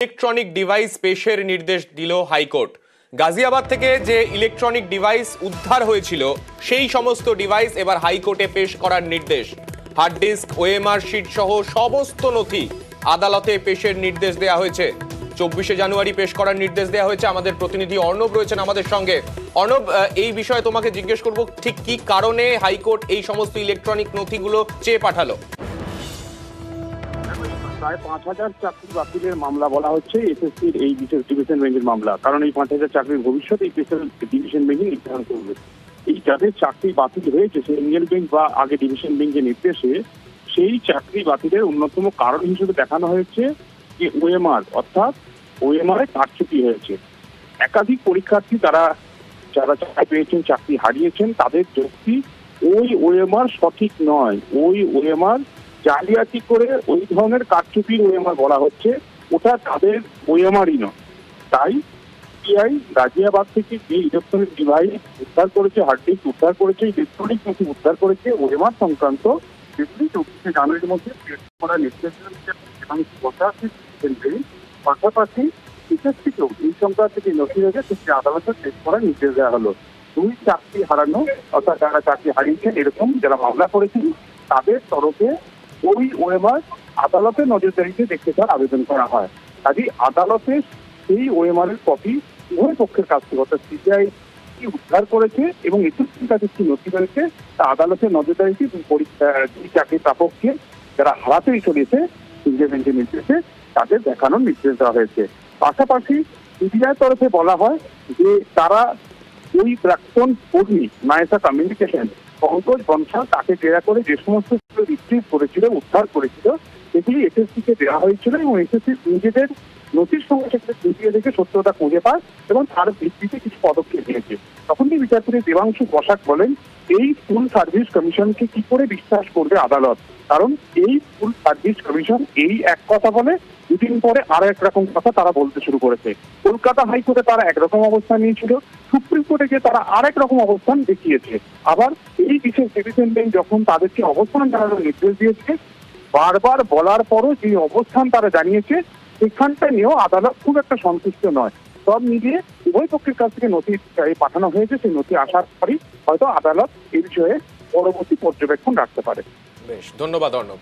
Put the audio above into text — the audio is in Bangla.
ইলেকট্রনিক ডিভাইস পেশের নির্দেশ দিল হাইকোর্ট। গাজিয়াবাদ থেকে যে ইলেকট্রনিক ডিভাইস উদ্ধার হয়েছিল সেই সমস্ত ডিভাইস এবার হাইকোর্টে পেশ করার নির্দেশ। হার্ড ডিস্ক, ওএমআর শিট সহ সমস্ত নথি আদালতে পেশের নির্দেশ দেওয়া হয়েছে। 24শে জানুয়ারি পেশ করার নির্দেশ দেওয়া হয়েছে। আমাদের প্রতিনিধি অর্ণব রয়েছেন আমাদের সঙ্গে। অর্ণব, এই বিষয়ে তোমাকে জিজ্ঞেস করব, ঠিক কি কারণে হাইকোর্ট এই সমস্ত ইলেকট্রনিক নথিগুলো চেয়ে পাঠালো? প্রায় 5000 চাকরি বাতিলের মামলা বলা হচ্ছে এসএসসির এই বিশেষ ডিভিশন বেঞ্চের মামলা। কারণ এই 5000 চাকরির ভবিষ্যৎ এই স্পেশাল ডিভিশন বেঞ্চ নির্ধারণ করবে। এই যাদের চাকরি বাতিল হয়েছে সিঙ্গেল বেঞ্চ বা আগে ডিভিশন বেঞ্চের নির্দেশে সেই চাকরি বাতিলের অন্যতম কারণ হিসেবে দেখানো হয়েছে যে ওএমআর, অর্থাৎ ওএমআর এ কারচুপি হয়েছে। একাধিক পরীক্ষার্থী যারা চাকরি পেয়েছেন, চাকরি হারিয়েছেন, তাদের যুক্তি ওই ওএমআর সঠিক নয়, ওই ওএমআর জালিয়াতি করে ওই ধরনের কারচুপির ওএমআর বলা হচ্ছে, ওটা তাদের ওএমআরই নয়। তাই সিবিআই গাজিয়াবাদ থেকে যে ইলেকট্রনিক ডিভাইস উদ্ধার করেছে, হার্ড ডিস্ক উদ্ধার করেছে, ইলেকট্রনিক নথি উদ্ধার করেছে, ওএমআর সংক্রান্ত সেগুলি 24শে জানুয়ারির মধ্যে পেশ করার নির্দেশ এবং পাশাপাশি এসএসসিকেও এই সংক্রান্ত যে নথি রয়েছে সেটি আদালতে পেশ করার নির্দেশ দেওয়া হলো। দুই চাকরি হারানো, অর্থাৎ যারা চাকরি হারিয়েছেন এরকম যারা মামলা করেছেন তাদের তরফে ওই ওএমআর আদালতের নজরদারিতে দেখতে চাওয়ার আবেদন করা হয়। কাজে আদালতে সেই ওএমআর এর কপি উভয় পক্ষের কাছ থেকে, অর্থাৎ সিবিআই কি উদ্ধার করেছে এবং এসএসসির কাছে কি নথি রয়েছে তা আদালতের নজরদারিতে দুই চাকরি প্রাপককে যারা হারাতেই চলেছে সিঙ্গেল বেঞ্চের নির্দেশে তাদের দেখানোর নির্দেশ দেওয়া হয়েছে। পাশাপাশি সিবিআই তরফে বলা হয় যে তারা ওই প্রাক্তন কর্মী নায়েসা কমিউনিকেশন পঙ্কজ বনশাল তাকে জেরা করে যে সমস্ত রিট্রিভ করেছিল, উদ্ধার করেছিল, সেগুলি এসএসসিকে দেওয়া হয়েছিল এবং এসএসসি নিজেদের নথির সঙ্গে সেগুলো খুঁজিয়ে দেখে সত্যতা খুঁজে পায় এবং তার ভিত্তিতে কিছু পদক্ষেপ নিয়েছে। তখনই বিচারপতি দেবাংশু বসাক বলেন, এই ফুল সার্ভিস কমিশনকে কি করে বিশ্বাস করবে আদালত? কারণ এই ফুল সার্ভিস কমিশন এই এক কথা বলে, দুদিন পরে আরো একরকম কথা তারা বলতে শুরু করেছে। কলকাতা হাইকোর্টে তারা একরকম অবস্থান নিয়েছিল, সুপ্রিম কোর্টে গিয়ে তারা আরেক রকম অবস্থান দেখিয়েছে। আবার এই বিশেষ ডিভিশন বেঞ্চ যখন তাদেরকে অবস্থান জানানোর নির্দেশ দিয়েছে, বারবার বলার পরও যে অবস্থান তারা জানিয়েছে সেখানটা নিয়েও আদালত খুব একটা সন্তুষ্ট নয়। সব মিলিয়ে উভয় পক্ষের কাছ থেকে নথি পাঠানো হয়েছে, সেই নথি আসার পরই হয়তো আদালত এই বিষয়ে পরবর্তী পর্যবেক্ষণ রাখতে পারে। বেশ, ধন্যবাদ অর্ণব।